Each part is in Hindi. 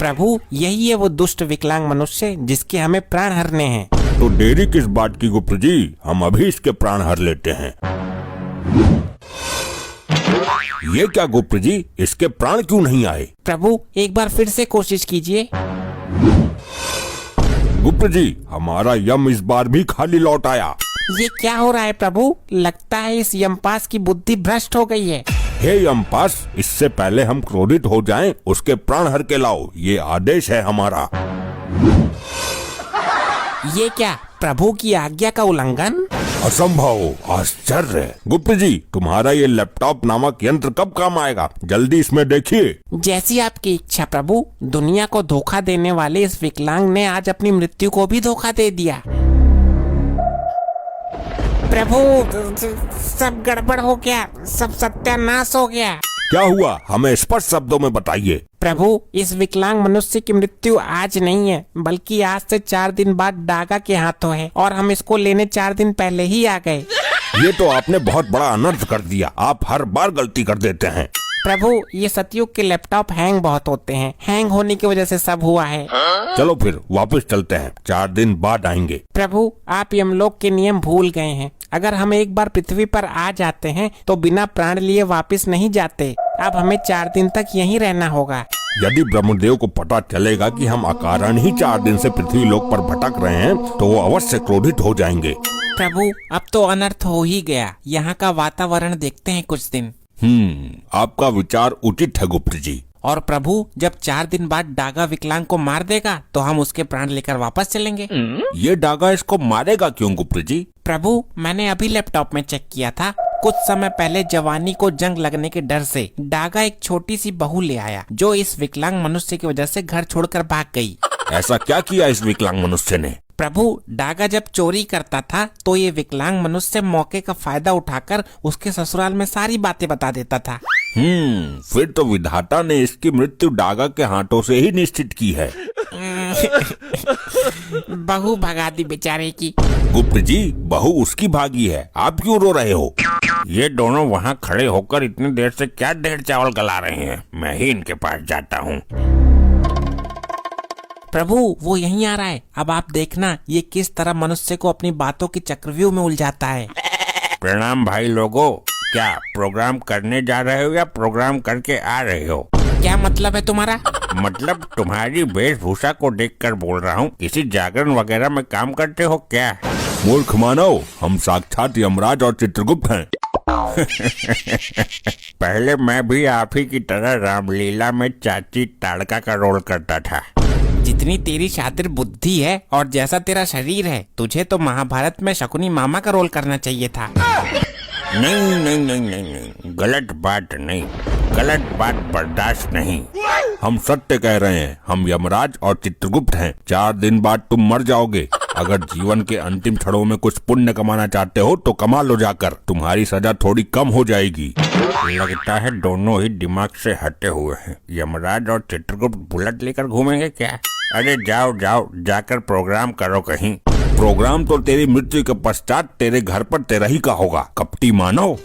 प्रभु यही है वो दुष्ट विकलांग मनुष्य जिसके हमें प्राण हरने हैं। तो देरी किस बात की गुप्त जी, हम अभी इसके प्राण हर लेते हैं। ये क्या गुप्त जी, इसके प्राण क्यों नहीं आए? प्रभु एक बार फिर से कोशिश कीजिए। गुप्त जी, हमारा यम इस बार भी खाली लौट आया। ये क्या हो रहा है प्रभु? लगता है इस यमपास की बुद्धि भ्रष्ट हो गई है। हे यमपास, इससे पहले हम क्रोधित हो जाएं, उसके प्राण हर के लाओ, ये आदेश है हमारा। ये क्या प्रभु की आज्ञा का उल्लंघन? असंभव, आश्चर्य। गुप्त जी, तुम्हारा ये लैपटॉप नामक यंत्र कब काम आएगा? जल्दी इसमें देखिए। जैसी आपकी इच्छा प्रभु। दुनिया को धोखा देने वाले इस विकलांग ने आज अपनी मृत्यु को भी धोखा दे दिया। प्रभु सब गड़बड़ हो गया, सब सत्यानाश हो गया। क्या हुआ, हमें स्पष्ट शब्दों में बताइए। प्रभु इस विकलांग मनुष्य की मृत्यु आज नहीं है, बल्कि आज से 4 दिन बाद डागा के हाथों है, और हम इसको लेने 4 दिन पहले ही आ गए। ये तो आपने बहुत बड़ा अनर्थ कर दिया। आप हर बार गलती कर देते हैं। प्रभु ये सतयुग के लैपटॉप हैंग बहुत होते हैं, हैंग होने की वजह से सब हुआ है। चलो फिर वापस चलते हैं, 4 दिन बाद आएंगे। प्रभु आप यमलोक के नियम भूल गए हैं। अगर हम एक बार पृथ्वी पर आ जाते हैं तो बिना प्राण लिए वापस नहीं जाते। अब हमें 4 दिन तक यहीं रहना होगा। यदि ब्रह्मदेव को पता चलेगा कि हम अकारण ही 4 दिन से पृथ्वी लोक पर भटक रहे हैं तो वो अवश्य क्रोधित हो जाएंगे। प्रभु अब तो अनर्थ हो ही गया। यहाँ का वातावरण देखते हैं कुछ दिन। आपका विचार उचित है गुप्त जी। और प्रभु जब 4 दिन बाद डागा विकलांग को मार देगा तो हम उसके प्राण लेकर वापस चलेंगे। ये डागा इसको मारेगा क्यों गुप्त जी? प्रभु मैंने अभी लैपटॉप में चेक किया था। कुछ समय पहले जवानी को जंग लगने के डर से डागा एक छोटी सी बहू ले आया, जो इस विकलांग मनुष्य की वजह से घर छोड़कर भाग गई। ऐसा क्या किया इस विकलांग मनुष्य ने? प्रभु डागा जब चोरी करता था तो ये विकलांग मनुष्य मौके का फायदा उठाकर उसके ससुराल में सारी बातें बता देता था। फिर तो विधाता ने इसकी मृत्यु डागा के हाथों से ही निश्चित की है। बहू भगा दी बेचारे की। गुप्त जी, बहू उसकी भागी है, आप क्यों रो रहे हो? ये दोनों वहाँ खड़े होकर इतनी देर से क्या ढेर चावल गला रहे हैं? मैं ही इनके पास जाता हूँ। प्रभु वो यहीं आ रहा है। अब आप देखना ये किस तरह मनुष्य को अपनी बातों की चक्रव्यूह में उलझाता है। प्रणाम भाई लोगों। क्या प्रोग्राम करने जा रहे हो या प्रोग्राम करके आ रहे हो? क्या मतलब है तुम्हारा? मतलब तुम्हारी वेशभूषा को देखकर बोल रहा हूँ। किसी जागरण वगैरह में काम करते हो क्या? मूर्ख मानव, हम साक्षात यमराज और चित्रगुप्त हैं। पहले मैं भी आप ही की तरह रामलीला में चाची ताड़का का रोल करता था। जितनी तेरी शातिर बुद्धि है और जैसा तेरा शरीर है, तुझे तो महाभारत में शकुनी मामा का रोल करना चाहिए था। नहीं नहीं नहीं नहीं नहीं, गलत बात नहीं, गलत बात बर्दाश्त नहीं। हम सत्य कह रहे हैं। हम यमराज और चित्रगुप्त हैं। 4 दिन बाद तुम मर जाओगे। अगर जीवन के अंतिम क्षणों में कुछ पुण्य कमाना चाहते हो तो कमा लो जाकर, तुम्हारी सजा थोड़ी कम हो जाएगी। लगता है दोनों ही दिमाग से हटे हुए हैं। यमराज और चित्रगुप्त बुलेट लेकर घूमेंगे क्या? अरे जाओ जाओ, जाकर प्रोग्राम करो कहीं। प्रोग्राम तो तेरी मृत्यु के पश्चात तेरे घर पर तेरा ही का होगा, कपटी मानव।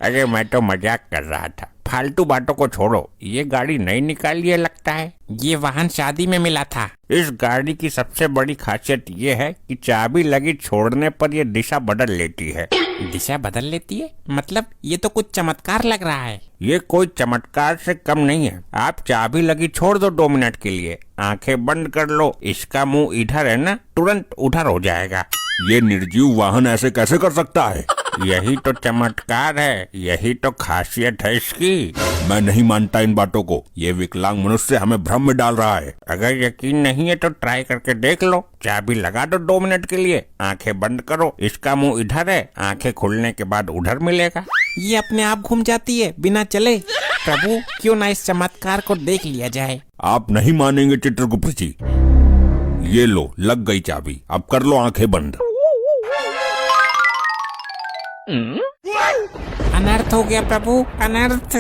अरे मैं तो मजाक कर रहा था। फालतू बातों को छोड़ो। ये गाड़ी नई निकाली है लगता है। ये वाहन शादी में मिला था। इस गाड़ी की सबसे बड़ी खासियत ये है कि चाबी लगी छोड़ने पर ये दिशा बदल लेती है। दिशा बदल लेती है? मतलब ये तो कुछ चमत्कार लग रहा है। ये कोई चमत्कार से कम नहीं है। आप चाबी लगी छोड़ दो 2 मिनट के लिए, आंखें बंद कर लो, इसका मुंह इधर है ना, तुरंत उधर हो जाएगा। ये निर्जीव वाहन ऐसे कैसे कर सकता है? यही तो चमत्कार है, यही तो खासियत है इसकी। मैं नहीं मानता इन बातों को। ये विकलांग मनुष्य हमें भ्रम में डाल रहा है। अगर यकीन नहीं है तो ट्राई करके देख लो। चाबी लगा दो 2 मिनट के लिए, आंखें बंद करो, इसका मुंह इधर है, आंखें खुलने के बाद उधर मिलेगा। ये अपने आप घूम जाती है बिना चले। प्रभु क्यों ना इस चमत्कार को देख लिया जाए। आप नहीं मानेंगे चित्रगुप्त जी। ये लो, लग गई चाबी। अब कर लो आंखें बंद। अनर्थ हो गया प्रभु, अनर्थ।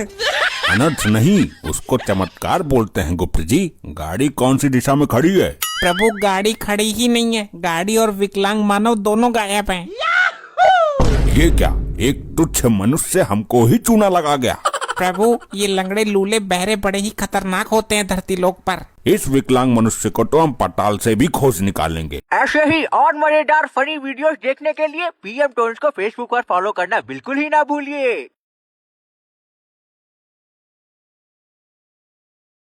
अनर्थ नहीं, उसको चमत्कार बोलते हैं गुप्त जी। गाड़ी कौन सी दिशा में खड़ी है? प्रभु गाड़ी खड़ी ही नहीं है। गाड़ी और विकलांग मानव दोनों गायब हैं। ये क्या, एक तुच्छ मनुष्य हमको ही चूना लगा गया। प्रभु, ये लंगड़े लूले बहरे बड़े ही खतरनाक होते हैं धरती लोक पर। इस विकलांग मनुष्य को तो हम पाताल से भी खोज निकालेंगे। ऐसे ही और मजेदार फनी वीडियोस देखने के लिए PM टोन्स को फेसबुक पर फॉलो करना बिल्कुल ही ना भूलिए।